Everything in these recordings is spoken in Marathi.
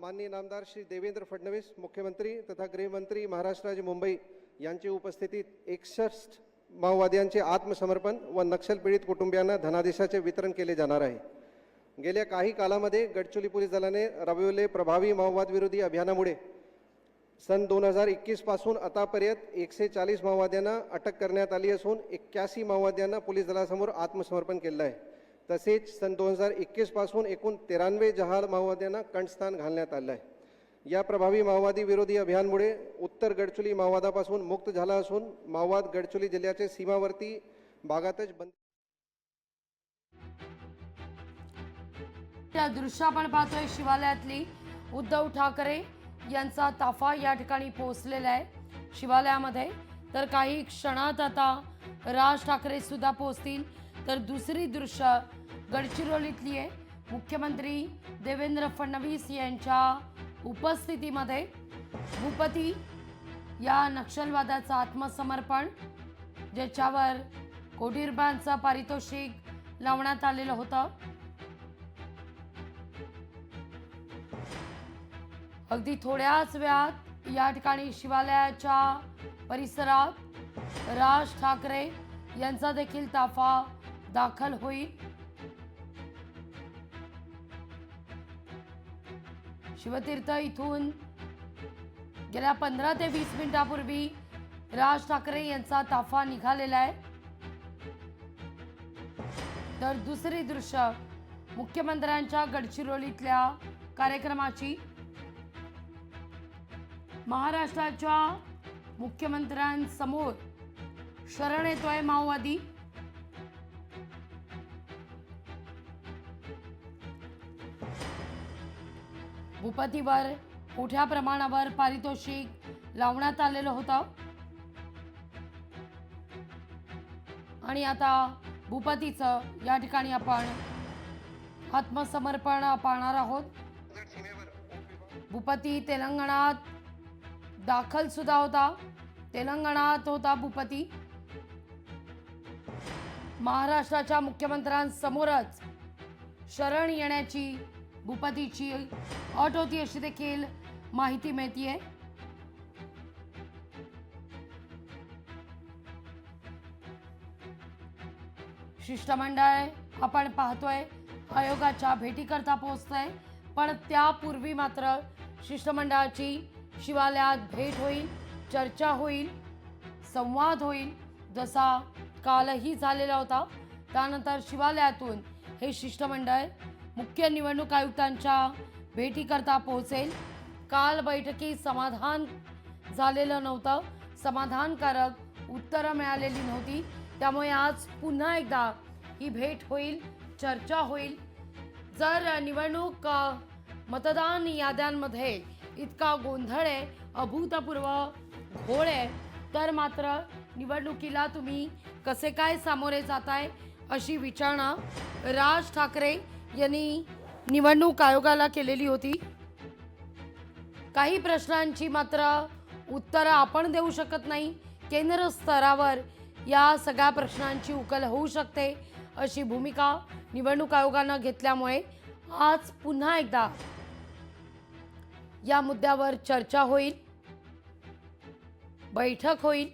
माननीय नामदार श्री देवेंद्र फडणवीस मुख्यमंत्री तथा गृहमंत्री महाराष्ट्र राज्य मुंबई यांच्या उपस्थितीत 61 माओवाद्यांचे आत्मसमर्पण व नक्षल पीडित कुटुंबियांना धनादेशाचे वितरण केले जाणार आहे। गेल्या काही कालामध्ये गडचिरोली पोलीस दलाने राबविलेले प्रभावी माओवाद विरोधी अभियानामुळे सन 2021 पासून आतापर्यंत 140 माओवाद्यांना अटक करण्यात आली असून 81 माओवाद्यांना पोलीस दलासमोर आत्मसमर्पण केले आहे। तसेच सन 2021 पासून एकूण 93 जहाल माओवाद्यांना कंठस्थान घालण्यात आले आहे। या प्रभावी माओवादी विरोधी अभियानामुळे उत्तर गडचिरोली माओवादापासून मुक्त झाला असून माओवाद गडचिरोली जिल्ह्याचे सीमावर्ती भागातच बंद। त्या दृश्य आपण पाहतोय शिवालयातली उद्धव ठाकरे यांचा ताफा या ठिकाणी पोहोचलेला आहे शिवालयामध्ये। तर काही क्षणात आता राज ठाकरे सुद्धा पोहोचतील। तर दुसरी दृश्य गडचिरोलीतली आहे। मुख्यमंत्री देवेंद्र फडणवीस यांच्या उपस्थितीमध्ये भूपती या नक्षलवादाचं आत्मसमर्पण, ज्याच्यावर कोटी रुपयांचं पारितोषिक लावण्यात आलेलं होतं। अगदी थोड्याच वेळात या ठिकाणी शिवालयाच्या परिसरात राज ठाकरे यांचा देखील ताफा दाखल होईल। शिवतीर्थ इथून गेल्या 15 ते 20 मिनिटांपूर्वी राज ठाकरे यांचा ताफा निघालेला आहे। तर दुसरी दृश्य मुख्यमंत्र्यांच्या गडचिरोलीतल्या कार्यक्रमाची। महाराष्ट्राच्या मुख्यमंत्र्यांसमोर शरण येतोय माओवादी। भूपतीवर मोठ्या प्रमाणावर पारितोषिक लावण्यात आलेलं होतं आणि आता भूपतीचं या ठिकाणी आपण आत्मसमर्पण पाहणार आहोत। भूपती तेलंगणात दाखल सुद्धा होता। तेलंगणात होता भूपती। महाराष्ट्राच्या मुख्यमंत्र्यांसमोरच शरण येण्याची भूपतीची अट होती अशी देखील माहिती मिळतीये। शिष्टमंडळ आपण पाहतोय आयोगाच्या भेटीकरता पोहोचतंय, पण त्यापूर्वी मात्र शिष्टमंडळाची शिवालयात भेट होईल, चर्चा होईल, संवाद होईल, जसा कालही झालेला होता। त्यानंतर शिवालयातून हे शिष्टमंडळ मुख्य निवडणूक आयुक्तांच्या भेटीकरता पोहोचेल। काल बैठकीत समाधान झालेलं नव्हतं, समाधानकारक उत्तरं मिळालेली नव्हती। त्यामुळे आज पुन्हा एकदा ही भेट होईल, चर्चा होईल। जर निवडणूक मतदान याद्यांमध्ये इतका गोंधळ आहे, अभूतपूर्व घोळ आहे, तर मात्र निवडणुकीला तुम्ही कसे काय सामोरे जाताय अशी विचारणा राज ठाकरे यांनी निवडणूक आयोगाला केलेली होती। काही प्रश्नांची मात्र उत्तरं आपण देऊ शकत नाही, केंद्र स्तरावर या सगळ्या प्रश्नांची उकल होऊ शकते अशी भूमिका निवडणूक आयोगानं घेतल्यामुळे आज पुन्हा एकदा या मुद्द्यावर चर्चा होईल, बैठक होईल।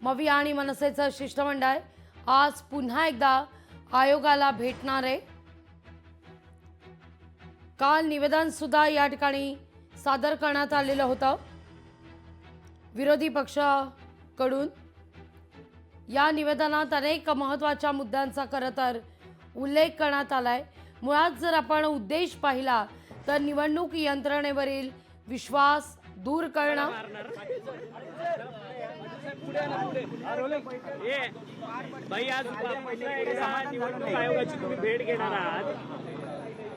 मवी आणि मनसेचं शिष्टमंडळ आज पुन्हा एकदा आयोगाला भेटणार आहे। काल निवेदन सुद्धा या ठिकाणी सादर करण्यात आलेलं होतं विरोधी पक्षाकडून। या निवेदनात अनेक महत्त्वाच्या मुद्द्यांचा खरं तर उल्लेख करण्यात आलाय। मुळात जर आपण उद्देश पाहिला तर निवडणूक यंत्रणेवरील विश्वास दूर करणं,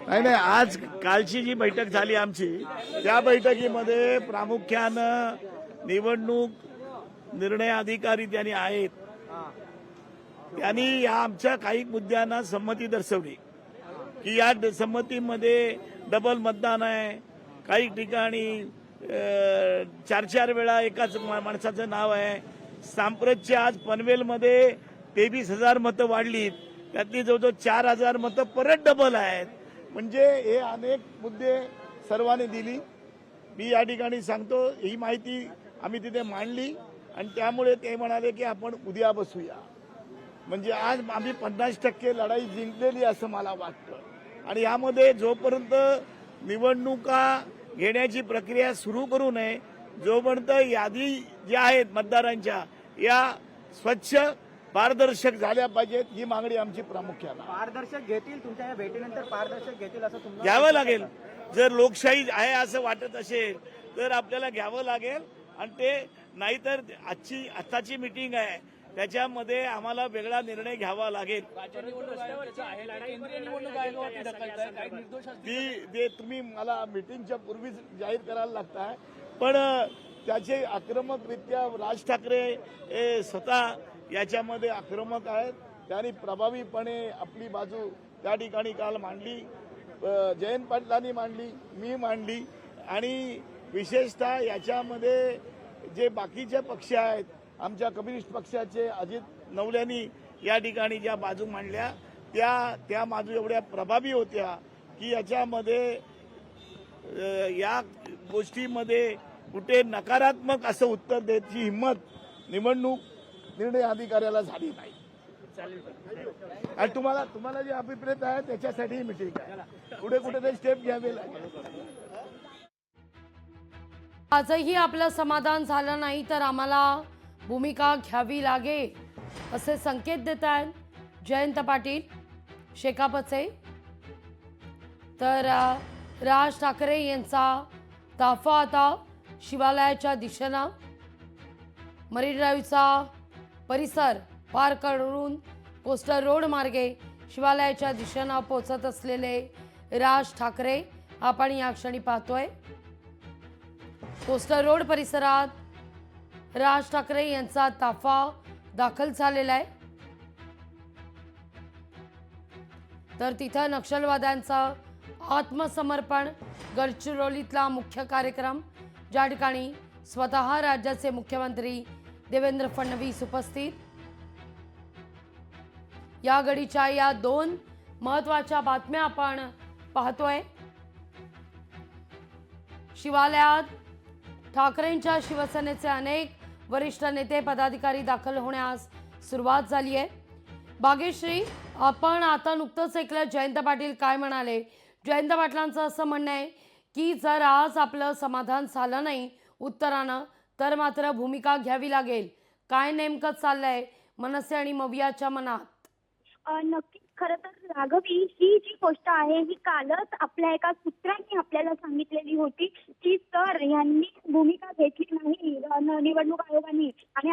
नाही, आज कालची जी बैठक झाली आमची, त्या बैठकीमध्ये प्रामुख्यानं निवडणूक निर्णय अधिकारी त्यांनी आहेत, त्यांनी या आमच्या काही मुद्द्यांना संमती दर्शवली की या संमतीमध्ये डबल मतदान आहे, काही ठिकाणी 4-4 वेळा एकाच माणसाचं नाव आहे। सांप्रतच्या आज पनवेलमध्ये 23,000 मतं वाढलीत, त्यातली जवळजवळ 4,000 मतं परत डबल आहेत। म्हणजे हे अनेक मुद्दे सर्वांनी दिली. मी या ठिकाणी सांगतो, ही माहिती आम्ही तिथे मांडली आणि त्यामुळे ते म्हणाले की आपण उद्या बसूया. म्हणजे आज आम्ही 50% लढाई जिंकलेली असं मला वाटतं. आणि यामध्ये जोपर्यंत निवडणुका घेण्याची प्रक्रिया सुरू करू नये, जोपर्यंत यादी ज्या आहेत मतदारांच्या या स्वच्छ पारदर्शक झाल्या पाहिजेत, ही मागणी आमची प्रामुख्याने. पारदर्शक घेतील तुमच्या या भेटीनंतर पारदर्शक घेतील असं तुम्हाला घ्यावं लागेल. जर लोकशाही आहे असं वाटत असेल तर आपल्याला घ्यावं लागेल. आणि ते नाहीतर आत्ताची मीटिंग आहे त्याच्यामध्ये आम्हाला वेगळा निर्णय घ्यावा लागेल. ते तुम्ही मला मीटिंगच्या पूर्वीच जाहीर करायला लागताय. पण त्याचे आक्रमकरित्या राज ठाकरे हे स्वतः याच्यामध्ये आक्रमक आहेत. त्यांनी प्रभावीपणे आपली बाजू त्या ठिकाणी काल मांडली. जयंत पाटलांनी मांडली, मी मांडली. आणि विशेषतः याच्यामध्ये जे बाकीचे पक्ष आहेत, आमच्या कम्युनिस्ट पक्षाचे अजित नवल्यांनी या ठिकाणी ज्या बाजू मांडल्या त्या बाजू एवढ्या प्रभावी होत्या की याच्यामध्ये या गोष्टीमध्ये कुठे नकारात्मक असं उत्तर द्यायची हिंमत निवडणूक निर्णय अधिकाऱ्याला झाली नाही. आणि तुम्हाला जे अभिप्रेत आहे त्याच्यासाठी मीटिंग आहे. पुढे कुठे स्टेप घ्यावे लागेल. आजही आपलं समाधान झालं नाही तर आम्हाला भूमिका घ्यावी लागेल असे संकेत देत आहेत जयंत पाटील शेकापचे. तर राज ठाकरे यांचा ताफा आता शिवालयाच्या दिशेनं मरीन ड्राईव्हचा परिसर पार करून कोस्टर रोड मार्गे शिवालयाच्या दिशेनं पोहोचत असलेले राज ठाकरे आपण या क्षणी पाहतोय. कोस्टर रोड परिसरात राज ठाकरे यांचा ताफा दाखल झालेला आहे. तर तिथं नक्षलवाद्यांचं आत्मसमर्पण गडचिरोलीतला मुख्य कार्यक्रम, ज्या ठिकाणी स्वतः राज्याचे मुख्यमंत्री देवेंद्र फडणवीस उपस्थित. या घडीच्या या दोन महत्वाच्या बातम्या आपण पाहतोय. शिवालयात ठाकरेंच्या शिवसेनेचे अनेक वरिष्ठ नेते पदाधिकारी दाखल होण्यास सुरुवात झाली आहे. भाग्यश्री, आपण आता नुकतंच ऐकलं जयंत पाटील काय म्हणाले. जयंत पाटलांचं असं म्हणणं आहे की जर आज आपलं समाधान झालं नाही उत्तरानं तर मात्र भूमिका घ्यावी लागेल. काय नेमकं चाललंय मनसे आणि मवियाच्या मनात? नक्कीच. खरं तर राघवी, ही जी गोष्ट आहे ही कालच आपल्या एका सूत्रांनी आपल्याला सांगितलेली होती की सर यांनी भूमिका घेतली नाही निवडणूक आयोगाने आणि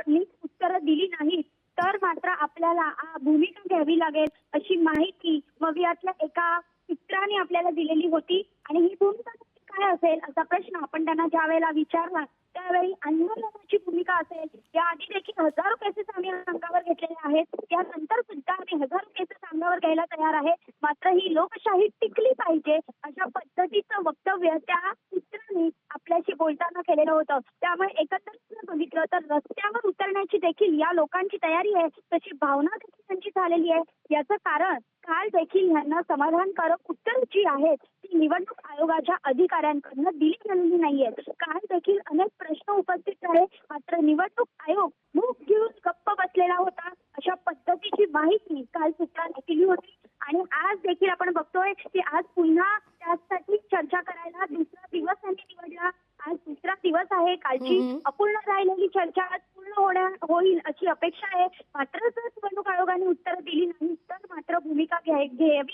नीट उत्तरं दिली नाही तर मात्र आपल्याला भूमिका घ्यावी लागेल अशी माहिती मवियातल्या एका सूत्राने आपल्याला दिलेली होती. आणि ही भूमिका काय असेल असा प्रश्न आपण त्यांना ज्या वेळेला विचारला त्यावेळी आंदोलनाची भूमिका असेल. याआधी देखील हजारो केसेस आम्ही अंगावर घेतलेले आहेत, त्यानंतर सुद्धा आम्ही हजारो केसेस अंगावर घ्यायला तयार आहे, मात्र ही लोकशाही टिकली पाहिजे अशा पद्धतीचं वक्तव्य त्या सूत्राने आपल्याशी बोलताना केलेलं होतं. त्यामुळे एकंदरीत बघितलं तर रस्त्यावर उतरण्याची देखील या लोकांची तयारी आहे, तशी भावना देखील त्यांची झालेली आहे. याचं कारण काल देखील यांना समाधानकारक उत्तर जी आहेत ती निवडणूक आयोगाच्या अधिकाऱ्यांकडून दिली गेलेली नाहीये. काल देखील अनेक प्रश्न उपस्थित आहे, मात्र निवडणूक आयोग मूग घेऊन गप्प बसलेला होता अशा पद्धतीची माहिती काल सूत्रांनी दिली होती. आणि आज देखील आपण बघतोय की आज पुन्हा त्यासाठी चर्चा करायला दुसरा दिवस त्यांनी निवडला. आज दुसरा दिवस आहे. कालची अपूर्ण राहिलेली चर्चा आज पूर्ण होईल अशी अपेक्षा आहे. मात्र जर निवडणूक आयोगाने उत्तरं दिली नाही तर मात्र भूमिका घ्यावी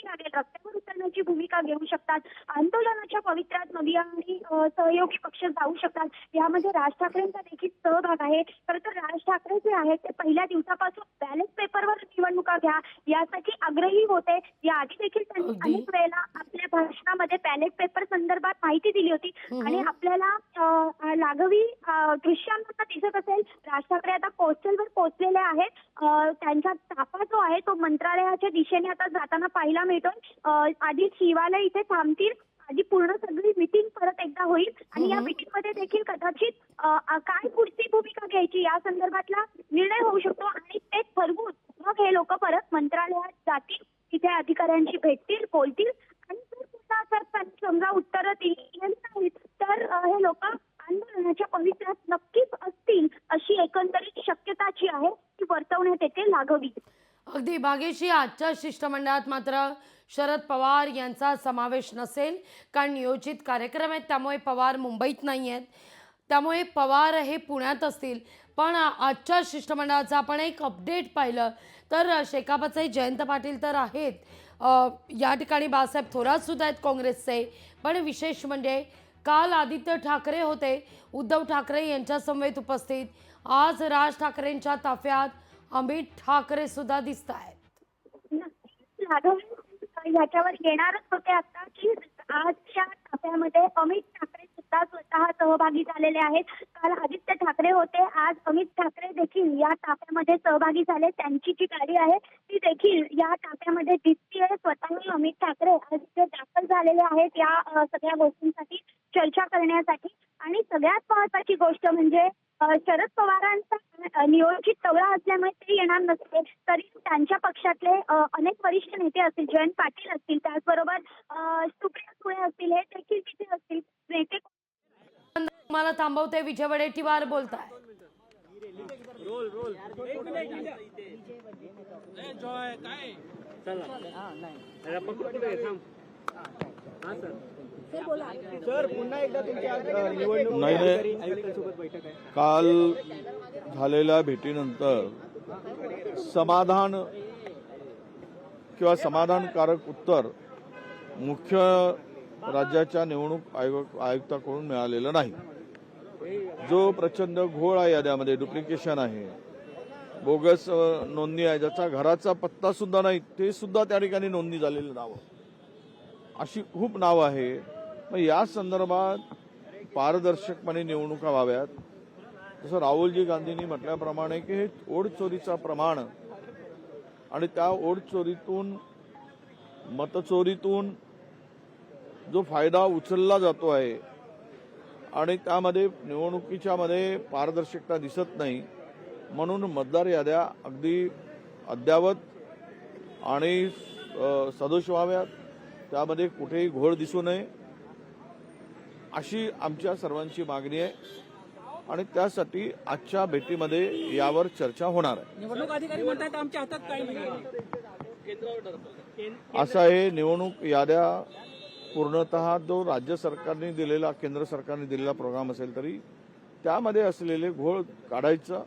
लागेल. रस्त्यावर उतरण्याची भूमिका घेऊ शकतात. आंदोलनाच्या पवित्र्यात मविया आणि सहयोगी पक्ष जाऊ शकतात. यामध्ये राज ठाकरेंचा देखील सहभाग आहे. खरं तर राज ठाकरे जे आहेत ते पहिल्या दिवसापासून बॅलेट पेपरवर निवडणुका घ्या यासाठी आग्रही होते. याआधी देखील त्यांनी अनेक वेळेला आपल्या भाषणामध्ये बॅलेट पेपर संदर्भात माहिती दिली होती. आणि आपल्याला लाघवी दृश्यांना दिसत असेल राज ठाकरे आता पोस्टलवर पोहोचलेले आहेत. त्यांचा ताफा जो आहे तो मंत्रालयाच्या दिशेने आता जाताना पाहायला मिळतो. आधी शिवालय इथे थांबतील, आधी पूर्ण सगळी मीटिंग परत एकदा होईल आणि या मीटिंग मध्ये देखील कदाचित काय पुढची भूमिका घ्यायची या संदर्भातला निर्णय होऊ शकतो आणि ते ठरवून मग हे लोक परत मंत्रालयात जातील, तिथे अधिकाऱ्यांशी भेटतील, बोलतील आणि जर पुन्हा समजा उत्तरं दिली नाहीत तर हे लोक आंदोलनाच्या पवित्र्यात नक्कीच असतील अशी एकंदरीत शक्यता जी आहे ती वर्तवण्यात येते लाघवी. अगदी भाग्यशी, आजच्या शिष्टमंडळात मात्र शरद पवार यांचा समावेश नसेल, कारण नियोजित कार्यक्रम आहेत, त्यामुळे पवार मुंबईत नाही आहेत, त्यामुळे पवार हे पुण्यात असतील. पण आजच्या शिष्टमंडळाचा आपण एक अपडेट पाहिलं तर शेकापचे जयंत पाटील तर आहेत, या ठिकाणी बाळासाहेब थोरात सुद्धा आहेत काँग्रेसचे. पण विशेष म्हणजे काल आदित्य ठाकरे होते, उद्धव ठाकरे यांच्या समवेत उपस्थित. आज राज ठाकरेंच्या ताफ्यात अमित ठाकरे सुद्धा दिसत आहेत. नक्कीच लाघवी याच्यावर येणारच होते आता की आजच्या ताफ्यामध्ये अमित ठाकरे सुद्धा स्वतः सहभागी झालेले आहेत. काल आदित्य ठाकरे होते, आज अमित ठाकरे देखील या ताफ्यामध्ये सहभागी झाले. त्यांची जी गाडी आहे ती देखील या ताफ्यामध्ये दिसतीये. स्वतः अमित ठाकरे आज इथे दाखल झालेले आहेत या सगळ्या गोष्टींसाठी चर्चा करण्यासाठी. आणि सगळ्यात महत्त्वाची गोष्ट म्हणजे शरद पवारांचा नियोजित दौरा असल्यामुळे ते येणार नसते, तरी त्यांच्या पक्षातले अनेक वरिष्ठ नेते असतील, जयंत पाटील असतील, त्याचबरोबर सुप्रिया सुळे असतील, हे देखील तिथे असतील. नेते मला थांबवते, विजय वडेट्टीवार बोलताय. सर पुन्हा एकदा तुमच्या निवडणूक नाही. आयुक्तांसोबत बैठक आहे. काल झालेल्या भेटीनंतर समाधान किंवा समाधानकारक उत्तर मुख्य राज्याच्या निवडणूक आयुक्ताकडून मिळालेलं नाही. जो प्रचंड घोळ आहे याद्यामध्ये, डुप्लिकेशन आहे, बोगस नोंदणी आहे, ज्याचा घराचा पत्ता सुद्धा नाही ते सुद्धा त्या ठिकाणी नोंदणी झालेली नावं, अशी खूप नावं आहे. मग या संदर्भात पारदर्शकपणे निवडणुका व्हाव्यात. जसं राहुलजी गांधींनी म्हटल्याप्रमाणे की हे ओढचोरीचा प्रमाण आणि त्या ओढचोरीतून मतचोरीतून जो फायदा उचलला जातो आहे आणि त्यामध्ये निवडणुकीच्या मध्ये पारदर्शकता दिसत नाही, म्हणून मतदार याद्या अगदी अद्यावत आणि सदोष व्हाव्यात, त्यामध्ये कुठेही घोळ दिसू नये अशी आमच्या सर्वांची मागणी आहे. आणि त्यासाठी आजच्या भेटीमध्ये यावर चर्चा होणार आहे. निवडणूक अधिकारी म्हणतात आमच्या हातात काही नाही. असं आहे, निवडणूक याद्या पूर्णतः जो राज्य सरकारने दिलेला, केंद्र सरकारने दिलेला प्रोग्राम असेल तरी त्यामध्ये असलेले घोळ काढायचा,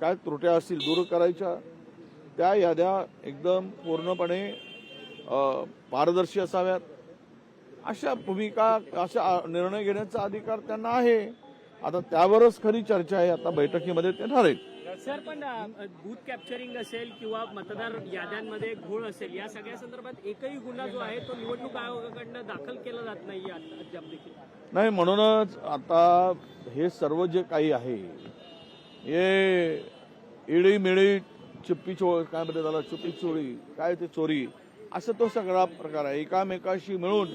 काय त्रुट्या असतील दूर करायच्या, त्या याद्या एकदम पूर्णपणे पारदर्शी असाव्यात, अशा भूमिका, अशा निर्णय घेण्याचा अधिकार त्यांना आहे. आता त्यावरच खरी चर्चा आहे, आता बैठकीमध्ये ते ठरेल. सर, पण बूथ कॅप्चरिंग असेल किंवा मतदार याद्यांमध्ये घोळ असेल, या सगळ्या संदर्भात एकही गुन्हा जो आहे तो निवडणूक आयोगाकडनं दाखल केला जात नाही अद्याप देखील. नाही, म्हणूनच आता हे सर्व जे काही आहे हे इडीमिडी चिप्पी चोळी, काय म्हणते त्याला, चुपी चोळी, काय ते चोरी, असं तो सगळा प्रकार आहे. एकामेकाशी मिळून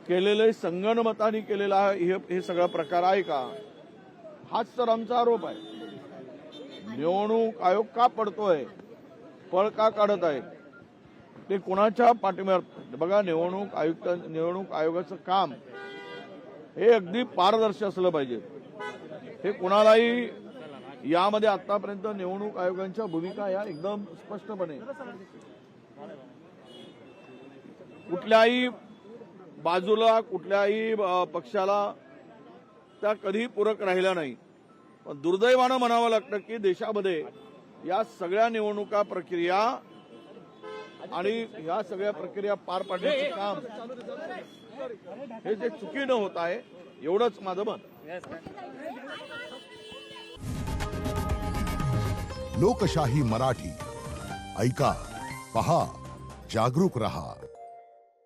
केलेले संगणमताने केलेला हे सगळा प्रकार आहे का, हाच तर आमचा आरोप आहे. निवडणूक आयोग का पडतोय, पळ का काढत आहे, ते कुणाच्या पाठिंब्यावर बघा. निवडणूक आयोगाचं काम हे अगदी पारदर्शी असलं पाहिजे. हे कुणालाही यामध्ये आतापर्यंत निवडणूक आयोगांच्या भूमिका या एकदम स्पष्टपणे कुठल्याही बाजूला, कुठल्याही पक्षाला त्या कधी पूरक राहिल्या नाही. पण दुर्दैवानं म्हणावं लागतं की देशामध्ये या सगळ्या निवडणुका प्रक्रिया आणि या सगळ्या प्रक्रिया पार पाडण्याचे काम हे जे चुकीनं होत आहे, एवढंच माझं मत. लोकशाही मराठी ऐका, पहा, जागरूक रहा.